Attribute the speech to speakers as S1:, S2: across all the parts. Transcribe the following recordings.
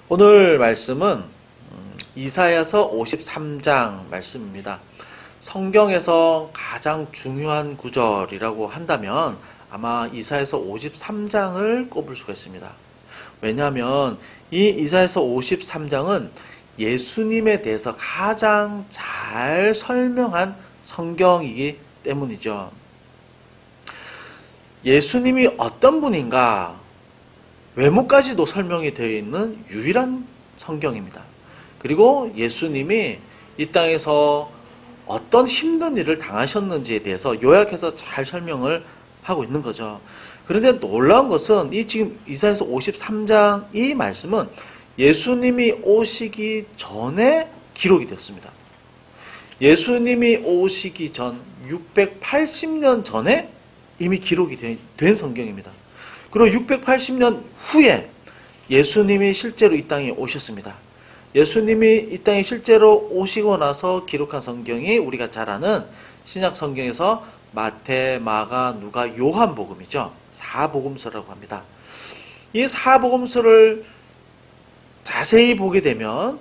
S1: 오늘 말씀은 이사야서 53장 말씀입니다. 성경에서 가장 중요한 구절이라고 한다면 아마 이사야서 53장을 꼽을 수가 있습니다. 왜냐하면 이 이사야서 53장은 예수님에 대해서 가장 잘 설명한 성경이기 때문이죠. 예수님이 어떤 분인가 외모까지도 설명이 되어 있는 유일한 성경입니다. 그리고 예수님이 이 땅에서 어떤 힘든 일을 당하셨는지에 대해서 요약해서 잘 설명을 하고 있는 거죠. 그런데 놀라운 것은 이 지금 이사야서 53장 이 말씀은 예수님이 오시기 전에 기록이 되었습니다. 예수님이 오시기 전 680년 전에 이미 기록이 된 성경입니다. 그리고 680년 후에 예수님이 실제로 이 땅에 오셨습니다. 예수님이 이 땅에 실제로 오시고 나서 기록한 성경이 우리가 잘 아는 신약 성경에서 마태, 마가, 누가, 요한복음이죠. 사복음서라고 합니다. 이 사복음서를 자세히 보게 되면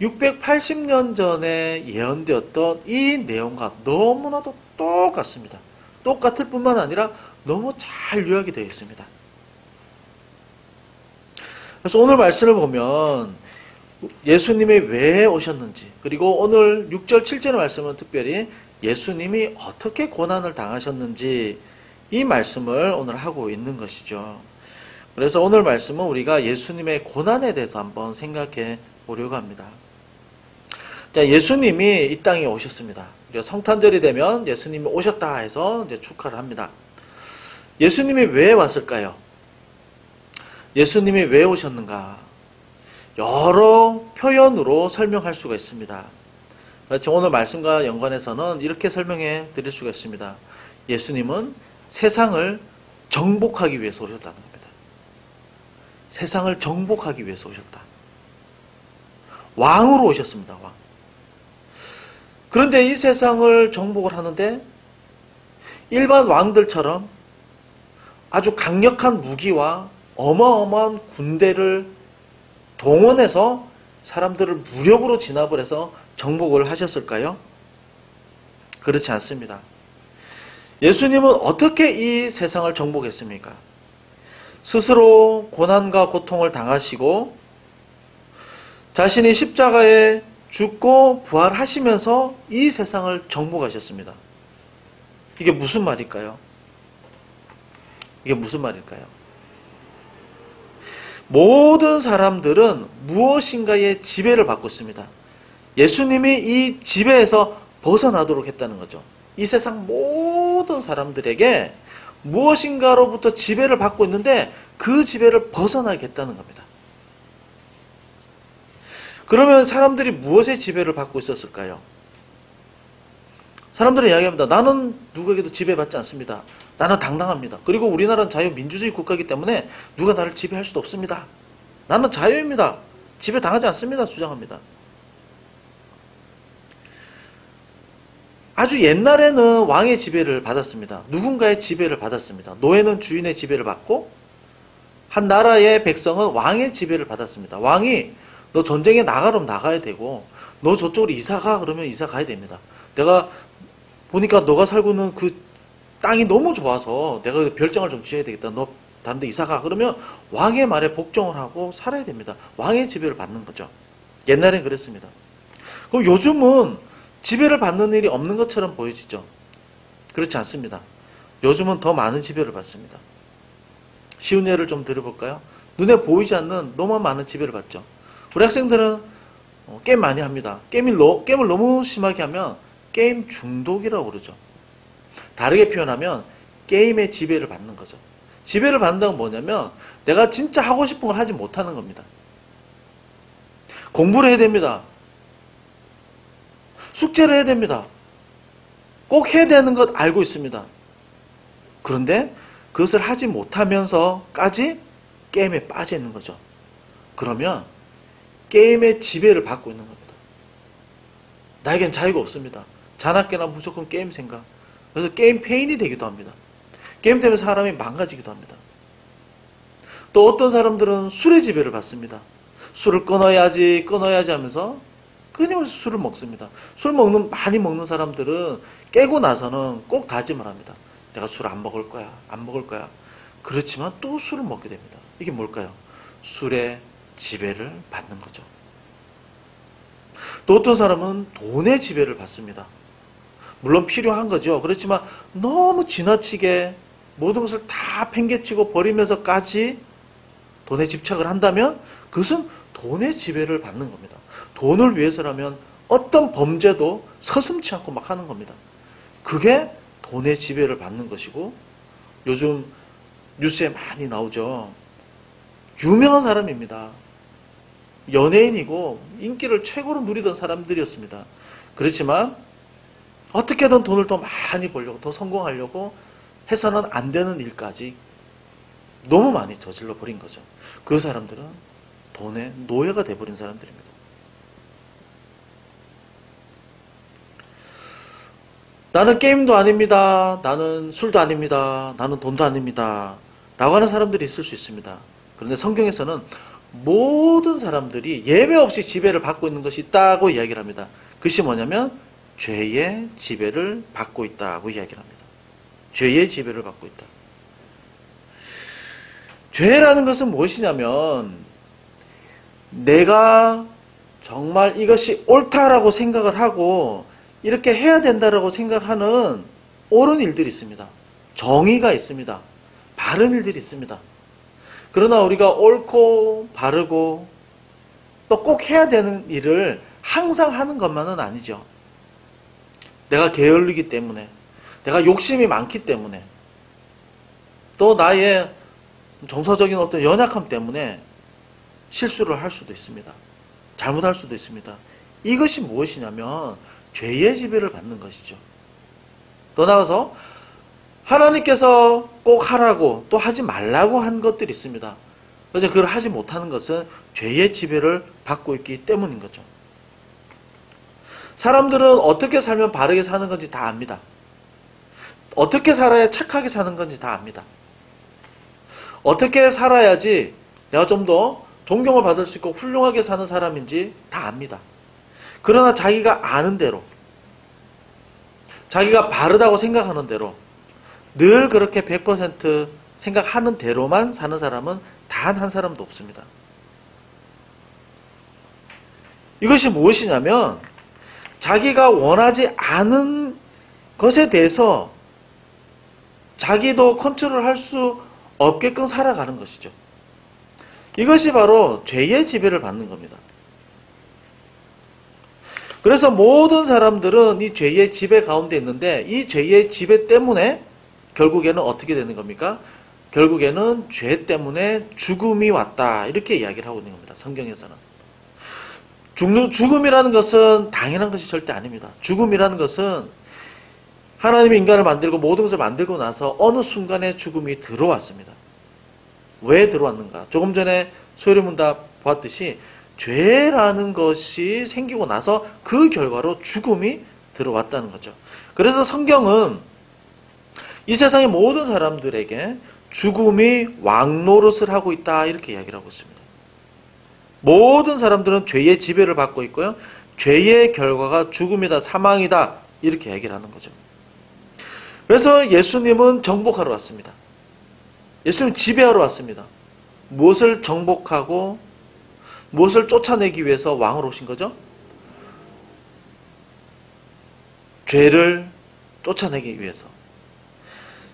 S1: 680년 전에 예언되었던 이 내용과 너무나도 똑같습니다. 똑같을 뿐만 아니라 너무 잘 요약이 되어 있습니다. 그래서 오늘 말씀을 보면 예수님이 왜 오셨는지, 그리고 오늘 6절, 7절의 말씀은 특별히 예수님이 어떻게 고난을 당하셨는지 이 말씀을 오늘 하고 있는 것이죠. 그래서 오늘 말씀은 우리가 예수님의 고난에 대해서 한번 생각해 보려고 합니다. 자, 예수님이 이 땅에 오셨습니다. 우리가 성탄절이 되면 예수님이 오셨다 해서 이제 축하를 합니다. 예수님이 왜 왔을까요? 예수님이 왜 오셨는가? 여러 표현으로 설명할 수가 있습니다. 그렇죠. 오늘 말씀과 연관해서는 이렇게 설명해 드릴 수가 있습니다. 예수님은 세상을 정복하기 위해서 오셨다는 겁니다. 세상을 정복하기 위해서 오셨다. 왕으로 오셨습니다. 왕. 그런데 이 세상을 정복을 하는데 일반 왕들처럼 아주 강력한 무기와 어마어마한 군대를 동원해서 사람들을 무력으로 진압을 해서 정복을 하셨을까요? 그렇지 않습니다. 예수님은 어떻게 이 세상을 정복했습니까? 스스로 고난과 고통을 당하시고 자신이 십자가에 죽고 부활하시면서 이 세상을 정복하셨습니다. 이게 무슨 말일까요? 이게 무슨 말일까요? 모든 사람들은 무엇인가의 지배를 받고 있습니다. 예수님이 이 지배에서 벗어나도록 했다는 거죠. 이 세상 모든 사람들에게 무엇인가로부터 지배를 받고 있는데 그 지배를 벗어나게 했다는 겁니다. 그러면 사람들이 무엇의 지배를 받고 있었을까요? 사람들은 이야기합니다. 나는 누구에게도 지배받지 않습니다. 나는 당당합니다. 그리고 우리나라는 자유민주주의 국가이기 때문에 누가 나를 지배할 수도 없습니다. 나는 자유입니다. 지배당하지 않습니다. 주장합니다. 아주 옛날에는 왕의 지배를 받았습니다. 누군가의 지배를 받았습니다. 노예는 주인의 지배를 받고 한 나라의 백성은 왕의 지배를 받았습니다. 왕이 너 전쟁에 나가려면 나가야 되고 너 저쪽으로 이사가 그러면 이사 가야 됩니다. 내가 보니까 너가 살고 있는 그 땅이 너무 좋아서 내가 별장을 좀 지어야 되겠다. 너 다른 데 이사가 그러면 왕의 말에 복종을 하고 살아야 됩니다. 왕의 지배를 받는 거죠. 옛날엔 그랬습니다. 그럼 요즘은 지배를 받는 일이 없는 것처럼 보여지죠. 그렇지 않습니다. 요즘은 더 많은 지배를 받습니다. 쉬운 예를 좀 들어볼까요? 눈에 보이지 않는 너무 많은 지배를 받죠. 우리 학생들은 게임 많이 합니다. 게임을 너무 심하게 하면 게임 중독이라고 그러죠. 다르게 표현하면 게임의 지배를 받는 거죠. 지배를 받는다는 건 뭐냐면 내가 진짜 하고 싶은 걸 하지 못하는 겁니다. 공부를 해야 됩니다. 숙제를 해야 됩니다. 꼭 해야 되는 것 알고 있습니다. 그런데 그것을 하지 못하면서까지 게임에 빠져 있는 거죠. 그러면 게임의 지배를 받고 있는 겁니다. 나에겐 자유가 없습니다. 자나깨나 무조건 게임 생각. 그래서 게임 페인이 되기도 합니다. 게임 때문에 사람이 망가지기도 합니다. 또 어떤 사람들은 술의 지배를 받습니다. 술을 끊어야지 하면서 끊임없이 술을 먹습니다. 많이 먹는 사람들은 깨고 나서는 꼭 다짐을 합니다. 내가 술 안 먹을 거야. 안 먹을 거야. 그렇지만 또 술을 먹게 됩니다. 이게 뭘까요? 술의 지배를 받는 거죠. 또 어떤 사람은 돈의 지배를 받습니다. 물론 필요한 거죠. 그렇지만 너무 지나치게 모든 것을 다 팽개치고 버리면서까지 돈에 집착을 한다면 그것은 돈의 지배를 받는 겁니다. 돈을 위해서라면 어떤 범죄도 서슴지 않고 막 하는 겁니다. 그게 돈의 지배를 받는 것이고, 요즘 뉴스에 많이 나오죠. 유명한 사람입니다. 연예인이고 인기를 최고로 누리던 사람들이었습니다. 그렇지만 어떻게든 돈을 더 많이 벌려고, 더 성공하려고 해서는 안 되는 일까지 너무 많이 저질러 버린 거죠. 그 사람들은 돈의 노예가 돼버린 사람들입니다. 나는 게임도 아닙니다. 나는 술도 아닙니다. 나는 돈도 아닙니다. 라고 하는 사람들이 있을 수 있습니다. 그런데 성경에서는 모든 사람들이 예외 없이 지배를 받고 있는 것이 있다고 이야기를 합니다. 그것이 뭐냐면 죄의 지배를 받고 있다고 이야기를 합니다. 죄의 지배를 받고 있다. 죄라는 것은 무엇이냐면 내가 정말 이것이 옳다라고 생각을 하고 이렇게 해야 된다라고 생각하는 옳은 일들이 있습니다. 정의가 있습니다. 바른 일들이 있습니다. 그러나 우리가 옳고 바르고 또 꼭 해야 되는 일을 항상 하는 것만은 아니죠. 내가 게을르기 때문에, 내가 욕심이 많기 때문에, 또 나의 정서적인 어떤 연약함 때문에 실수를 할 수도 있습니다. 잘못할 수도 있습니다. 이것이 무엇이냐면 죄의 지배를 받는 것이죠. 더 나아가서 하나님께서 꼭 하라고 또 하지 말라고 한 것들이 있습니다. 그래서 그걸 하지 못하는 것은 죄의 지배를 받고 있기 때문인 거죠. 사람들은 어떻게 살면 바르게 사는 건지 다 압니다. 어떻게 살아야 착하게 사는 건지 다 압니다. 어떻게 살아야지 내가 좀 더 존경을 받을 수 있고 훌륭하게 사는 사람인지 다 압니다. 그러나 자기가 아는 대로, 자기가 바르다고 생각하는 대로, 늘 그렇게 100% 생각하는 대로만 사는 사람은 단 한 사람도 없습니다. 이것이 무엇이냐면 자기가 원하지 않은 것에 대해서 자기도 컨트롤할 수 없게끔 살아가는 것이죠. 이것이 바로 죄의 지배를 받는 겁니다. 그래서 모든 사람들은 이 죄의 지배 가운데 있는데 이 죄의 지배 때문에 결국에는 어떻게 되는 겁니까? 결국에는 죄 때문에 죽음이 왔다. 이렇게 이야기를 하고 있는 겁니다. 성경에서는. 죽음이라는 것은 당연한 것이 절대 아닙니다. 죽음이라는 것은 하나님이 인간을 만들고 모든 것을 만들고 나서 어느 순간에 죽음이 들어왔습니다. 왜 들어왔는가? 조금 전에 소요리문답 보았듯이 죄라는 것이 생기고 나서 그 결과로 죽음이 들어왔다는 거죠. 그래서 성경은 이 세상의 모든 사람들에게 죽음이 왕노릇을 하고 있다 이렇게 이야기를 하고 있습니다. 모든 사람들은 죄의 지배를 받고 있고요. 죄의 결과가 죽음이다, 사망이다 이렇게 얘기를 하는 거죠. 그래서 예수님은 정복하러 왔습니다. 예수님은 지배하러 왔습니다. 무엇을 정복하고 무엇을 쫓아내기 위해서 왕으로 오신 거죠? 죄를 쫓아내기 위해서.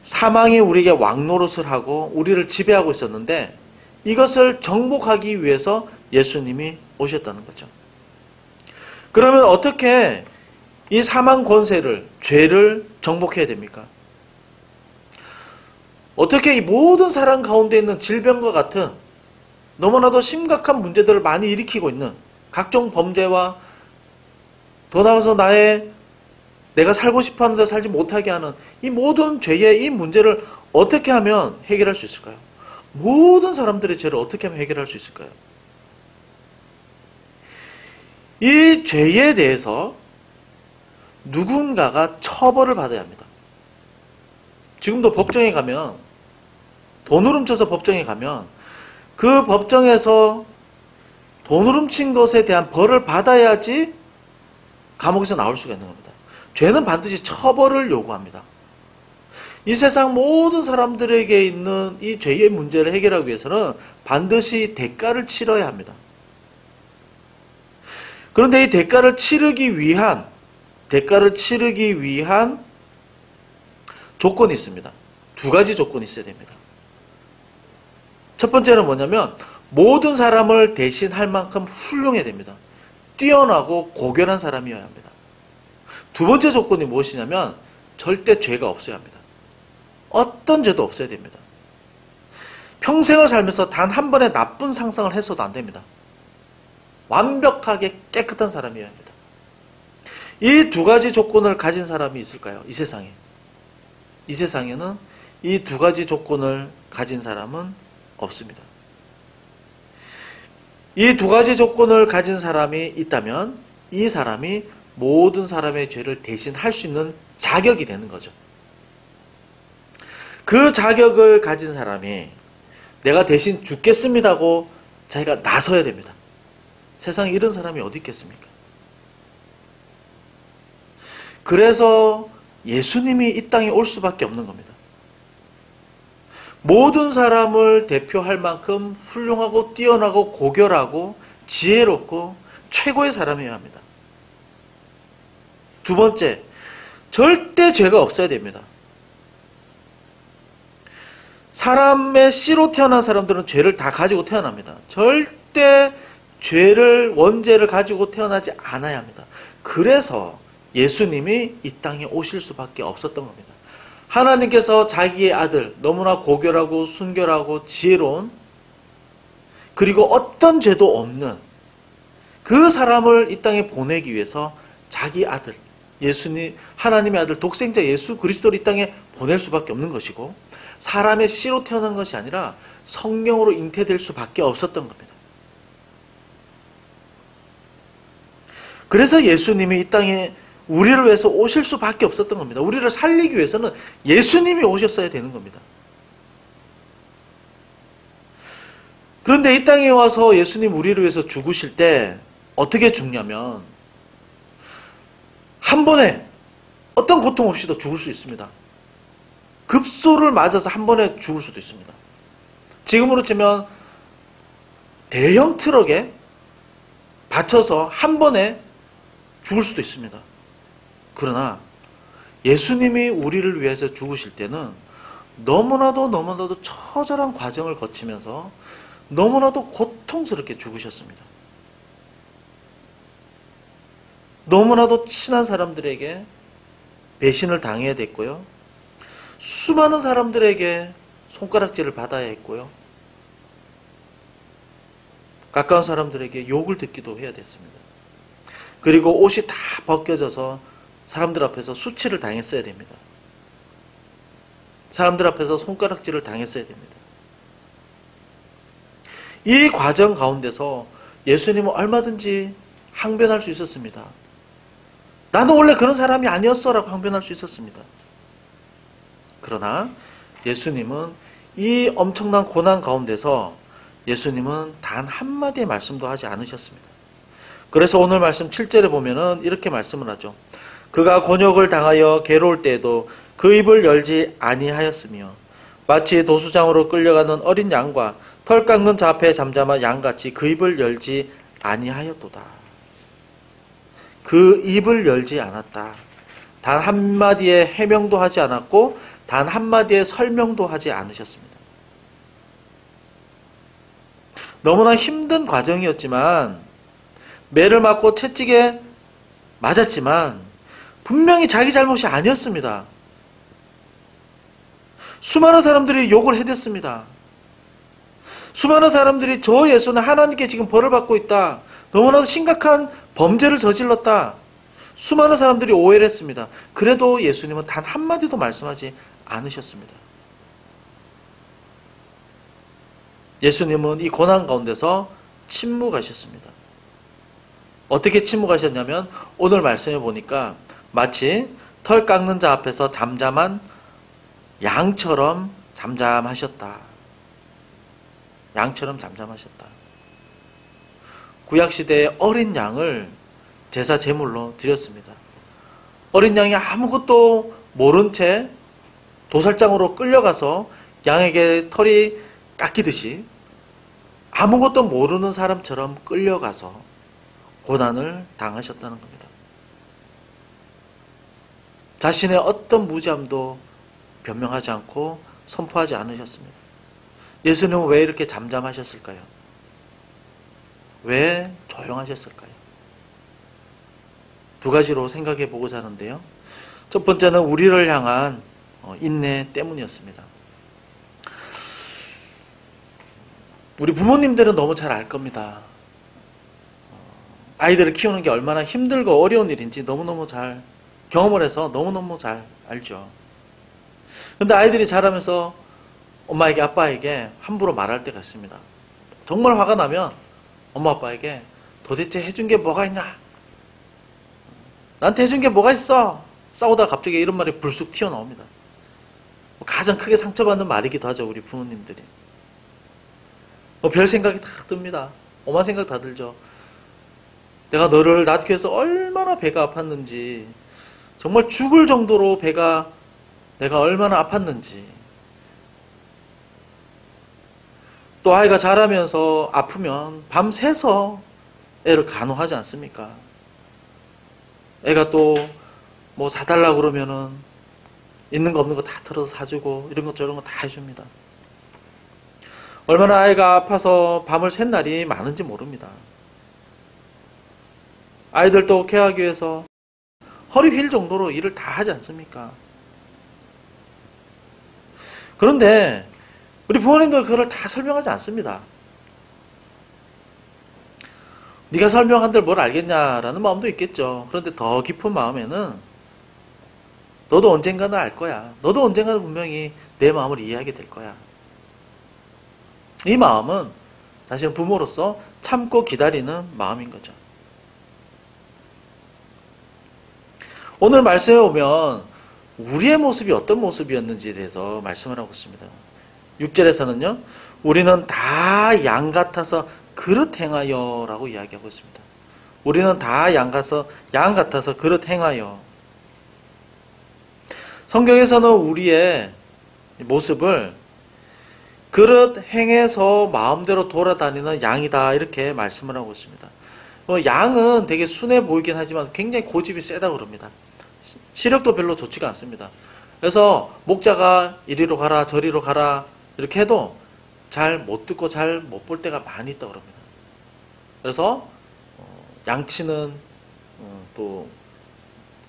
S1: 사망이 우리에게 왕노릇을 하고 우리를 지배하고 있었는데 이것을 정복하기 위해서 예수님이 오셨다는 거죠. 그러면 어떻게 이 사망 권세를, 죄를 정복해야 됩니까? 어떻게 이 모든 사람 가운데 있는 질병과 같은 너무나도 심각한 문제들을 많이 일으키고 있는 각종 범죄와 더 나아가서 내가 살고 싶어하는데 살지 못하게 하는 이 모든 죄의 이 문제를 어떻게 하면 해결할 수 있을까요? 모든 사람들의 죄를 어떻게 하면 해결할 수 있을까요? 이 죄에 대해서 누군가가 처벌을 받아야 합니다. 지금도 법정에 가면, 돈을 훔쳐서 법정에 가면 그 법정에서 돈을 훔친 것에 대한 벌을 받아야지 감옥에서 나올 수가 있는 겁니다. 죄는 반드시 처벌을 요구합니다. 이 세상 모든 사람들에게 있는 이 죄의 문제를 해결하기 위해서는 반드시 대가를 치러야 합니다. 그런데 이 대가를 치르기 위한 조건이 있습니다. 두 가지 조건이 있어야 됩니다. 첫 번째는 뭐냐면 모든 사람을 대신할 만큼 훌륭해야 됩니다. 뛰어나고 고결한 사람이어야 합니다. 두 번째 조건이 무엇이냐면 절대 죄가 없어야 합니다. 어떤 죄도 없어야 됩니다. 평생을 살면서 단 한 번의 나쁜 상상을 해서도 안 됩니다. 완벽하게 깨끗한 사람이어야 합니다. 이 두 가지 조건을 가진 사람이 있을까요? 이 세상에. 이 세상에는 이 두 가지 조건을 가진 사람은 없습니다. 이 두 가지 조건을 가진 사람이 있다면 이 사람이 모든 사람의 죄를 대신 할 수 있는 자격이 되는 거죠. 그 자격을 가진 사람이 내가 대신 죽겠습니다고 자기가 나서야 됩니다. 세상에 이런 사람이 어디 있겠습니까? 그래서 예수님이 이 땅에 올 수밖에 없는 겁니다. 모든 사람을 대표할 만큼 훌륭하고 뛰어나고 고결하고 지혜롭고 최고의 사람이어야 합니다. 두 번째, 절대 죄가 없어야 됩니다. 사람의 씨로 태어난 사람들은 죄를 다 가지고 태어납니다. 절대 원죄를 가지고 태어나지 않아야 합니다. 그래서 예수님이 이 땅에 오실 수밖에 없었던 겁니다. 하나님께서 자기의 아들, 너무나 고결하고 순결하고 지혜로운, 그리고 어떤 죄도 없는 그 사람을 이 땅에 보내기 위해서 자기 아들, 예수님, 하나님의 아들 독생자 예수 그리스도를 이 땅에 보낼 수밖에 없는 것이고, 사람의 씨로 태어난 것이 아니라 성령으로 잉태될 수밖에 없었던 겁니다. 그래서 예수님이 이 땅에 우리를 위해서 오실 수밖에 없었던 겁니다. 우리를 살리기 위해서는 예수님이 오셨어야 되는 겁니다. 그런데 이 땅에 와서 예수님 우리를 위해서 죽으실 때 어떻게 죽냐면 한 번에 어떤 고통 없이도 죽을 수 있습니다. 급소를 맞아서 한 번에 죽을 수도 있습니다. 지금으로 치면 대형 트럭에 받쳐서 한 번에 죽을 수도 있습니다. 그러나 예수님이 우리를 위해서 죽으실 때는 너무나도 처절한 과정을 거치면서 너무나도 고통스럽게 죽으셨습니다. 너무나도 친한 사람들에게 배신을 당해야 됐고요. 수많은 사람들에게 손가락질을 받아야 했고요. 가까운 사람들에게 욕을 듣기도 해야 됐습니다. 그리고 옷이 다 벗겨져서 사람들 앞에서 수치를 당했어야 됩니다. 사람들 앞에서 손가락질을 당했어야 됩니다. 이 과정 가운데서 예수님은 얼마든지 항변할 수 있었습니다. 나는 원래 그런 사람이 아니었어 라고 항변할 수 있었습니다. 그러나 예수님은 이 엄청난 고난 가운데서 예수님은 단 한마디의 말씀도 하지 않으셨습니다. 그래서 오늘 말씀 7절에 보면은 이렇게 말씀을 하죠. 그가 곤욕을 당하여 괴로울 때에도 그 입을 열지 아니하였으며 마치 도수장으로 끌려가는 어린 양과 털 깎는 자 앞에 잠잠한 양같이 그 입을 열지 아니하였도다. 그 입을 열지 않았다. 단 한마디의 해명도 하지 않았고 단 한마디의 설명도 하지 않으셨습니다. 너무나 힘든 과정이었지만 매를 맞고 채찍에 맞았지만 분명히 자기 잘못이 아니었습니다. 수많은 사람들이 욕을 해댔습니다. 수많은 사람들이 저 예수는 하나님께 지금 벌을 받고 있다. 너무나도 심각한 범죄를 저질렀다. 수많은 사람들이 오해를 했습니다. 그래도 예수님은 단 한마디도 말씀하지 않으셨습니다. 예수님은 이 고난 가운데서 침묵하셨습니다. 어떻게 침묵하셨냐면 오늘 말씀해 보니까 마치 털 깎는 자 앞에서 잠잠한 양처럼 잠잠하셨다. 양처럼 잠잠하셨다. 구약시대의 어린 양을 제사 제물로 드렸습니다. 어린 양이 아무것도 모른 채 도살장으로 끌려가서 양에게 털이 깎이듯이 아무것도 모르는 사람처럼 끌려가서 고난을 당하셨다는 겁니다. 자신의 어떤 무죄함도 변명하지 않고 선포하지 않으셨습니다. 예수님은 왜 이렇게 잠잠하셨을까요? 왜 조용하셨을까요? 두 가지로 생각해 보고자 하는데요. 첫 번째는 우리를 향한 인내 때문이었습니다. 우리 부모님들은 너무 잘 알 겁니다. 아이들을 키우는 게 얼마나 힘들고 어려운 일인지 너무너무 잘 경험을 해서 너무너무 잘 알죠. 그런데 아이들이 자라면서 엄마에게 아빠에게 함부로 말할 때가 있습니다. 정말 화가 나면 엄마 아빠에게 도대체 해준 게 뭐가 있냐? 나한테 해준 게 뭐가 있어? 싸우다가 갑자기 이런 말이 불쑥 튀어나옵니다. 가장 크게 상처받는 말이기도 하죠, 우리 부모님들이. 별 생각이 다 듭니다. 엄마 생각 다 들죠. 내가 너를 낳기 위해서 얼마나 배가 아팠는지, 정말 죽을 정도로 내가 얼마나 아팠는지, 또 아이가 자라면서 아프면 밤새서 애를 간호하지 않습니까? 애가 또 뭐 사달라고 그러면은 있는 거 없는 거 다 털어서 사주고 이런 것 저런 거 다 해줍니다. 얼마나 아이가 아파서 밤을 샌 날이 많은지 모릅니다. 아이들도 케어하기 위해서 허리 휠 정도로 일을 다 하지 않습니까? 그런데 우리 부모님들 그걸 다 설명하지 않습니다. 네가 설명한들 뭘 알겠냐라는 마음도 있겠죠. 그런데 더 깊은 마음에는 너도 언젠가는 알 거야. 너도 언젠가는 분명히 내 마음을 이해하게 될 거야. 이 마음은 사실 부모로서 참고 기다리는 마음인 거죠. 오늘 말씀에 보면 우리의 모습이 어떤 모습이었는지에 대해서 말씀을 하고 있습니다. 6절에서는요. 우리는 다 양 같아서 그릇 행하여 라고 이야기하고 있습니다. 우리는 다 양 같아서 그릇 행하여. 성경에서는 우리의 모습을 그릇 행해서 마음대로 돌아다니는 양이다 이렇게 말씀을 하고 있습니다. 양은 되게 순해 보이긴 하지만 굉장히 고집이 세다고 그럽니다. 시력도 별로 좋지가 않습니다. 그래서 목자가 이리로 가라 저리로 가라 이렇게 해도 잘 못 듣고 잘 못 볼 때가 많이 있다고 그럽니다. 그래서 양치는 또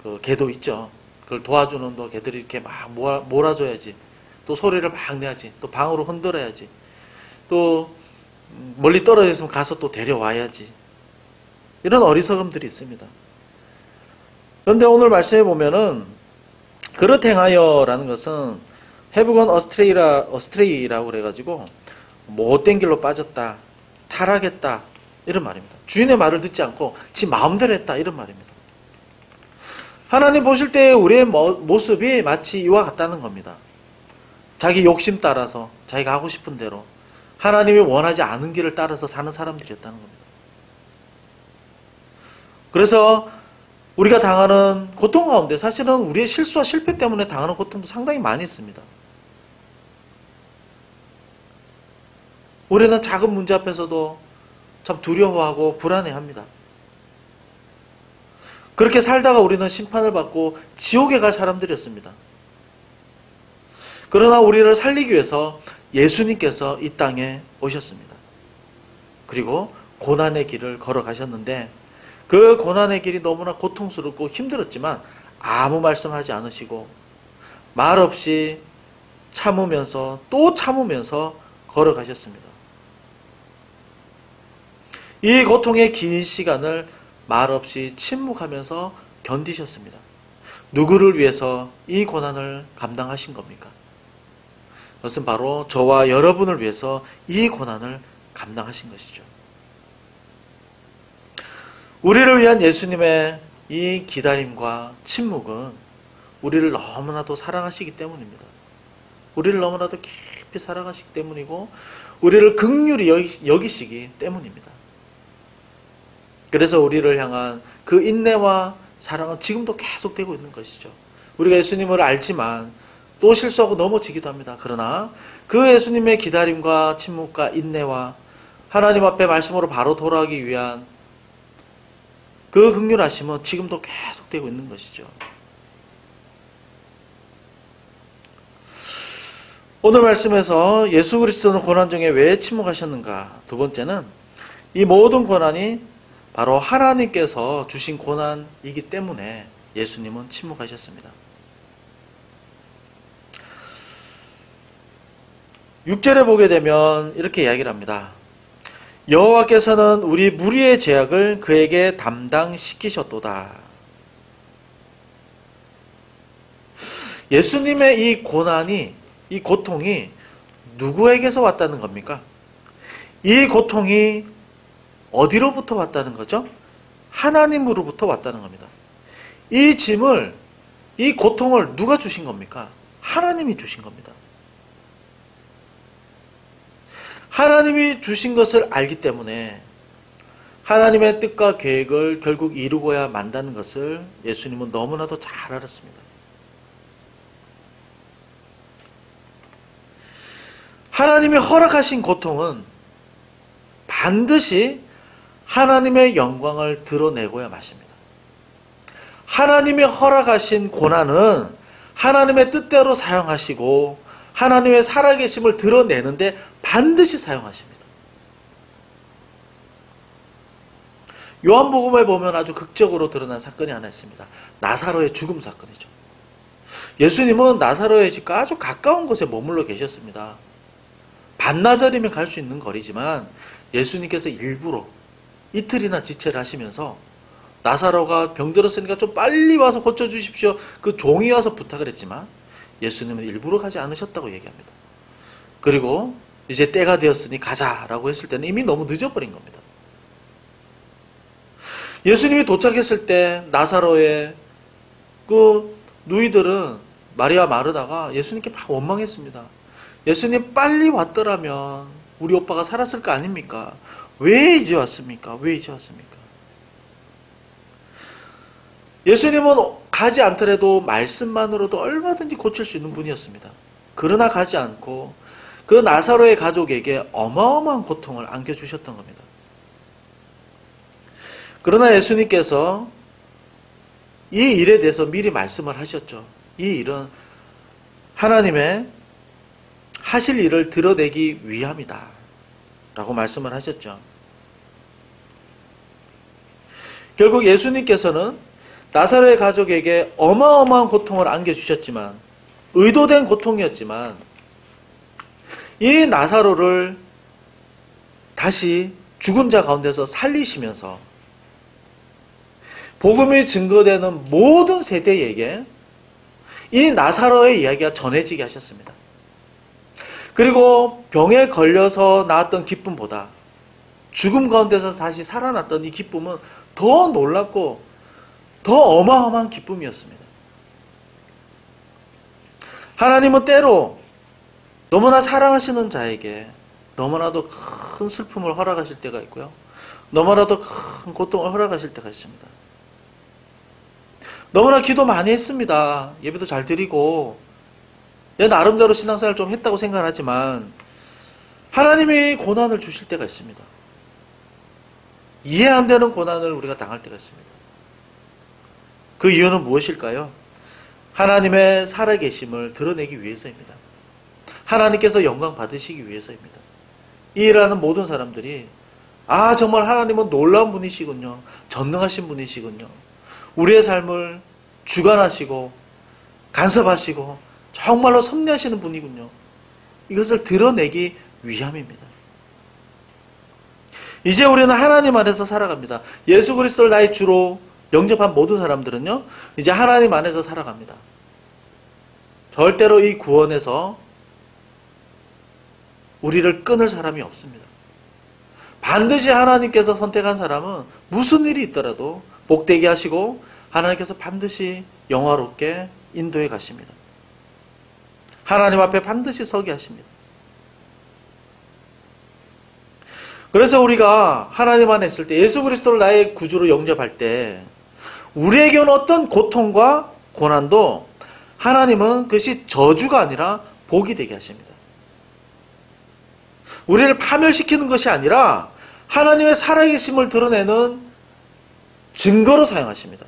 S1: 그 개도 있죠. 그걸 도와주는 또 개들이 이렇게 막 몰아줘야지. 또 소리를 막 내야지. 또 방으로 흔들어야지. 또 멀리 떨어져 있으면 가서 또 데려와야지. 이런 어리석음들이 있습니다. 그런데 오늘 말씀해 보면은 그릇 행하여라는 것은 해북은 어스트레이라고 그래가지고 못된 길로 빠졌다, 타락했다 이런 말입니다. 주인의 말을 듣지 않고 지 마음대로 했다 이런 말입니다. 하나님 보실 때 우리의 모습이 마치 이와 같다는 겁니다. 자기 욕심 따라서 자기가 하고 싶은 대로 하나님이 원하지 않은 길을 따라서 사는 사람들이었다는 겁니다. 그래서 우리가 당하는 고통 가운데 사실은 우리의 실수와 실패 때문에 당하는 고통도 상당히 많이 있습니다. 우리는 작은 문제 앞에서도 참 두려워하고 불안해합니다. 그렇게 살다가 우리는 심판을 받고 지옥에 갈 사람들이었습니다. 그러나 우리를 살리기 위해서 예수님께서 이 땅에 오셨습니다. 그리고 고난의 길을 걸어가셨는데 그 고난의 길이 너무나 고통스럽고 힘들었지만 아무 말씀하지 않으시고 말없이 참으면서 또 참으면서 걸어가셨습니다. 이 고통의 긴 시간을 말없이 침묵하면서 견디셨습니다. 누구를 위해서 이 고난을 감당하신 겁니까? 그것은 바로 저와 여러분을 위해서 이 고난을 감당하신 것이죠. 우리를 위한 예수님의 이 기다림과 침묵은 우리를 너무나도 사랑하시기 때문입니다. 우리를 너무나도 깊이 사랑하시기 때문이고 우리를 긍휼히 여기시기 때문입니다. 그래서 우리를 향한 그 인내와 사랑은 지금도 계속되고 있는 것이죠. 우리가 예수님을 알지만 또 실수하고 넘어지기도 합니다. 그러나 그 예수님의 기다림과 침묵과 인내와 하나님 앞에 말씀으로 바로 돌아가기 위한 그 긍휼하심은 지금도 계속되고 있는 것이죠. 오늘 말씀에서 예수 그리스도는 고난 중에 왜 침묵하셨는가? 두 번째는 이 모든 고난이 바로 하나님께서 주신 고난이기 때문에 예수님은 침묵하셨습니다. 6절에 보게 되면 이렇게 이야기를 합니다. 여호와께서는 우리 무리의 죄악을 그에게 담당시키셨도다. 예수님의 이 고난이, 이 고통이 누구에게서 왔다는 겁니까? 이 고통이 어디로부터 왔다는 거죠? 하나님으로부터 왔다는 겁니다. 이 짐을, 이 고통을 누가 주신 겁니까? 하나님이 주신 겁니다. 하나님이 주신 것을 알기 때문에 하나님의 뜻과 계획을 결국 이루고야 만다는 것을 예수님은 너무나도 잘 알았습니다. 하나님이 허락하신 고통은 반드시 하나님의 영광을 드러내고야 마십니다. 하나님이 허락하신 고난은 하나님의 뜻대로 사용하시고 하나님의 살아계심을 드러내는데 반드시 사용하십니다. 요한복음에 보면 아주 극적으로 드러난 사건이 하나 있습니다. 나사로의 죽음 사건이죠. 예수님은 나사로의 집과 아주 가까운 곳에 머물러 계셨습니다. 반나절이면 갈 수 있는 거리지만 예수님께서 일부러 이틀이나 지체를 하시면서 나사로가 병들었으니까 좀 빨리 와서 고쳐주십시오. 그 종이 와서 부탁을 했지만 예수님은 일부러 가지 않으셨다고 얘기합니다. 그리고 이제 때가 되었으니 가자라고 했을 때는 이미 너무 늦어버린 겁니다. 예수님이 도착했을 때 나사로의 그 누이들은 마리아 마르다가 예수님께 막 원망했습니다. 예수님 빨리 왔더라면 우리 오빠가 살았을 거 아닙니까? 왜 이제 왔습니까? 왜 이제 왔습니까? 예수님은 가지 않더라도 말씀만으로도 얼마든지 고칠 수 있는 분이었습니다. 그러나 가지 않고 그 나사로의 가족에게 어마어마한 고통을 안겨주셨던 겁니다. 그러나 예수님께서 이 일에 대해서 미리 말씀을 하셨죠. 이 일은 하나님의 하실 일을 드러내기 위함이다 라고 말씀을 하셨죠. 결국 예수님께서는 나사로의 가족에게 어마어마한 고통을 안겨주셨지만, 의도된 고통이었지만, 이 나사로를 다시 죽은 자 가운데서 살리시면서 복음이 증거되는 모든 세대에게 이 나사로의 이야기가 전해지게 하셨습니다. 그리고 병에 걸려서 나왔던 기쁨보다 죽음 가운데서 다시 살아났던 이 기쁨은 더 놀랍고 더 어마어마한 기쁨이었습니다. 하나님은 때로 너무나 사랑하시는 자에게 너무나도 큰 슬픔을 허락하실 때가 있고요. 너무나도 큰 고통을 허락하실 때가 있습니다. 너무나 기도 많이 했습니다. 예배도 잘 드리고 내 나름대로 신앙생활을 좀 했다고 생각하지만 하나님이 고난을 주실 때가 있습니다. 이해 안 되는 고난을 우리가 당할 때가 있습니다. 그 이유는 무엇일까요? 하나님의 살아계심을 드러내기 위해서입니다. 하나님께서 영광 받으시기 위해서입니다. 이 일하는 모든 사람들이 정말 하나님은 놀라운 분이시군요. 전능하신 분이시군요. 우리의 삶을 주관하시고 간섭하시고 정말로 섭리하시는 분이군요. 이것을 드러내기 위함입니다. 이제 우리는 하나님 안에서 살아갑니다. 예수 그리스도를 나의 주로 영접한 모든 사람들은요, 이제 하나님 안에서 살아갑니다. 절대로 이 구원에서 우리를 끊을 사람이 없습니다. 반드시 하나님께서 선택한 사람은 무슨 일이 있더라도 복되게 하시고 하나님께서 반드시 영화롭게 인도해 가십니다. 하나님 앞에 반드시 서게 하십니다. 그래서 우리가 하나님 안에 있을 때, 예수 그리스도를 나의 구주로 영접할 때 우리에게 온 어떤 고통과 고난도 하나님은 그것이 저주가 아니라 복이 되게 하십니다. 우리를 파멸시키는 것이 아니라 하나님의 살아계심을 드러내는 증거로 사용하십니다.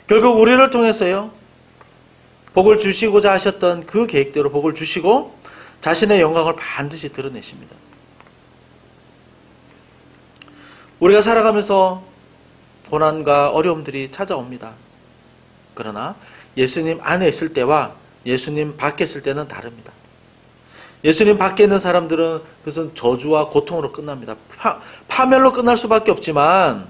S1: 결국 우리를 통해서요, 복을 주시고자 하셨던 그 계획대로 복을 주시고 자신의 영광을 반드시 드러내십니다. 우리가 살아가면서 고난과 어려움들이 찾아옵니다. 그러나 예수님 안에 있을 때와 예수님 밖에 있을 때는 다릅니다. 예수님 밖에 있는 사람들은 그것은 저주와 고통으로 끝납니다. 파멸로 끝날 수밖에 없지만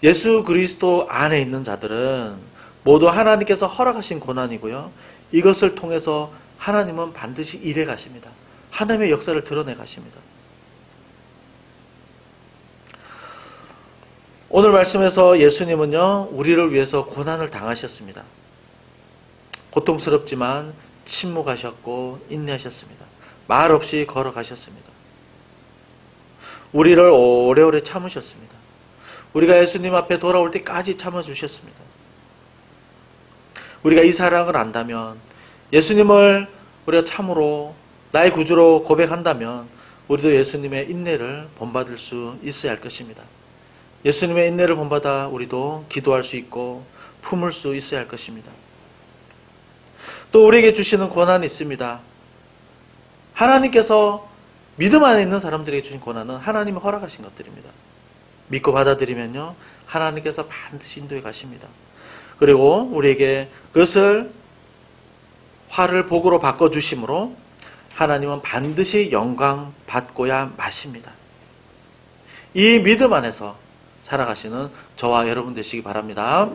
S1: 예수 그리스도 안에 있는 자들은 모두 하나님께서 허락하신 고난이고요. 이것을 통해서 하나님은 반드시 일해 가십니다. 하나님의 역사를 드러내 가십니다. 오늘 말씀에서 예수님은요, 우리를 위해서 고난을 당하셨습니다. 고통스럽지만 침묵하셨고 인내하셨습니다. 말 없이 걸어가셨습니다. 우리를 오래오래 참으셨습니다. 우리가 예수님 앞에 돌아올 때까지 참아주셨습니다. 우리가 이 사랑을 안다면, 예수님을 우리가 참으로 나의 구주로 고백한다면 우리도 예수님의 인내를 본받을 수 있어야 할 것입니다. 예수님의 인내를 본받아 우리도 기도할 수 있고 품을 수 있어야 할 것입니다. 또 우리에게 주시는 고난이 있습니다. 하나님께서 믿음 안에 있는 사람들에게 주신 고난은 하나님이 허락하신 것들입니다. 믿고 받아들이면요, 하나님께서 반드시 인도해 가십니다. 그리고 우리에게 그것을 화를 복으로 바꿔주심으로 하나님은 반드시 영광 받고야 마십니다. 이 믿음 안에서 살아가시는 저와 여러분 되시기 바랍니다.